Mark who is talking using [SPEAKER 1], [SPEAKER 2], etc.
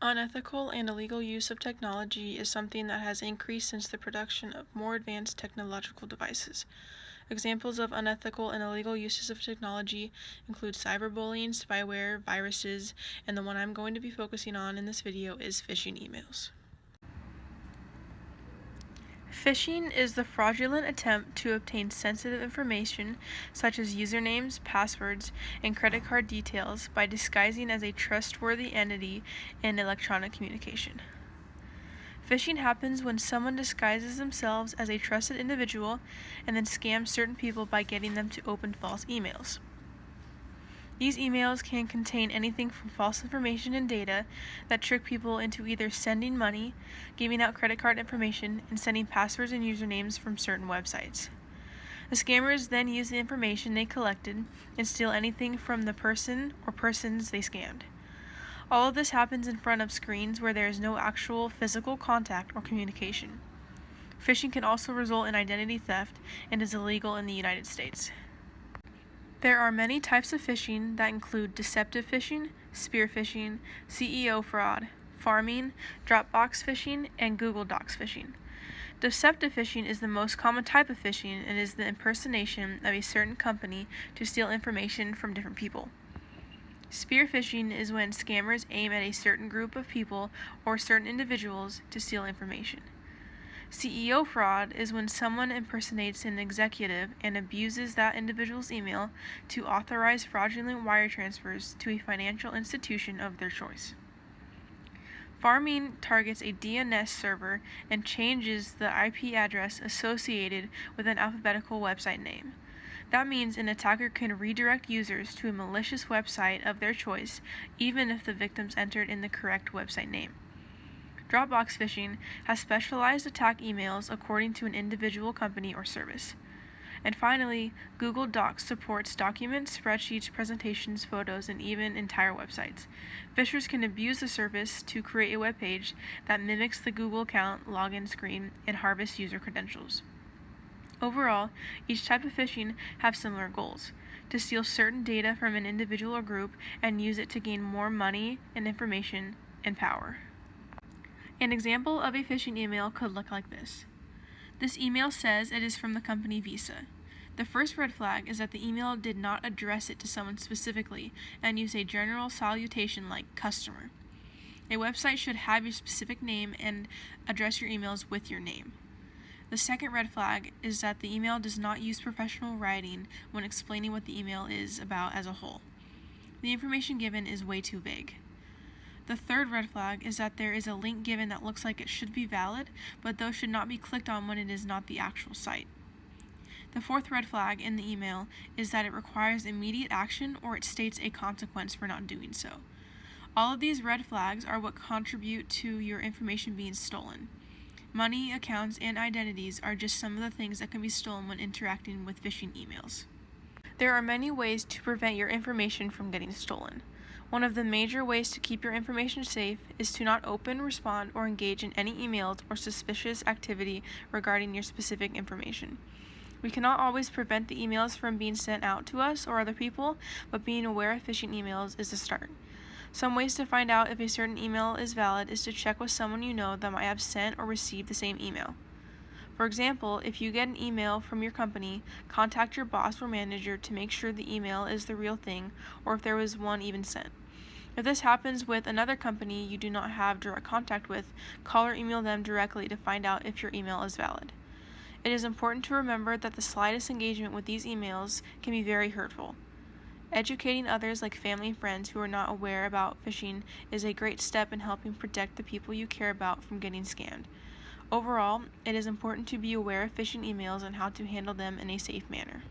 [SPEAKER 1] Unethical and illegal use of technology is something that has increased since the production of more advanced technological devices. Examples of unethical and illegal uses of technology include cyberbullying, spyware, viruses, and the one I'm going to be focusing on in this video is phishing emails. Phishing is the fraudulent attempt to obtain sensitive information such as usernames, passwords, and credit card details by disguising as a trustworthy entity in electronic communication. Phishing happens when someone disguises themselves as a trusted individual and then scams certain people by getting them to open false emails. These emails can contain anything from false information and data that trick people into either sending money, giving out credit card information, and sending passwords and usernames from certain websites. The scammers then use the information they collected and steal anything from the person or persons they scammed. All of this happens in front of screens where there is no actual physical contact or communication. Phishing can also result in identity theft and is illegal in the United States. There are many types of phishing that include deceptive phishing, spear phishing, CEO fraud, farming, Dropbox phishing, and Google Docs phishing. Deceptive phishing is the most common type of phishing and is the impersonation of a certain company to steal information from different people. Spear phishing is when scammers aim at a certain group of people or certain individuals to steal information. CEO fraud is when someone impersonates an executive and abuses that individual's email to authorize fraudulent wire transfers to a financial institution of their choice. Farming targets a DNS server and changes the IP address associated with an alphabetical website name. That means an attacker can redirect users to a malicious website of their choice, even if the victims entered in the correct website name. Dropbox phishing has specialized attack emails according to an individual company or service. And finally, Google Docs supports documents, spreadsheets, presentations, photos, and even entire websites. Phishers can abuse the service to create a web page that mimics the Google account login screen and harvest user credentials. Overall, each type of phishing have similar goals: to steal certain data from an individual or group and use it to gain more money and information and power. An example of a phishing email could look like this. This email says it is from the company Visa. The first red flag is that the email did not address it to someone specifically and use a general salutation like customer. A website should have your specific name and address your emails with your name. The second red flag is that the email does not use professional writing when explaining what the email is about as a whole. The information given is way too vague. The third red flag is that there is a link given that looks like it should be valid, but those should not be clicked on when it is not the actual site. The fourth red flag in the email is that it requires immediate action or it states a consequence for not doing so. All of these red flags are what contribute to your information being stolen. Money, accounts, and identities are just some of the things that can be stolen when interacting with phishing emails. There are many ways to prevent your information from getting stolen. One of the major ways to keep your information safe is to not open, respond, or engage in any emails or suspicious activity regarding your specific information. We cannot always prevent the emails from being sent out to us or other people, but being aware of phishing emails is a start. Some ways to find out if a certain email is valid is to check with someone you know that might have sent or received the same email. For example, if you get an email from your company, contact your boss or manager to make sure the email is the real thing or if there was one even sent. If this happens with another company you do not have direct contact with, call or email them directly to find out if your email is valid. It is important to remember that the slightest engagement with these emails can be very hurtful. Educating others like family and friends who are not aware about phishing is a great step in helping protect the people you care about from getting scammed. Overall, it is important to be aware of phishing emails and how to handle them in a safe manner.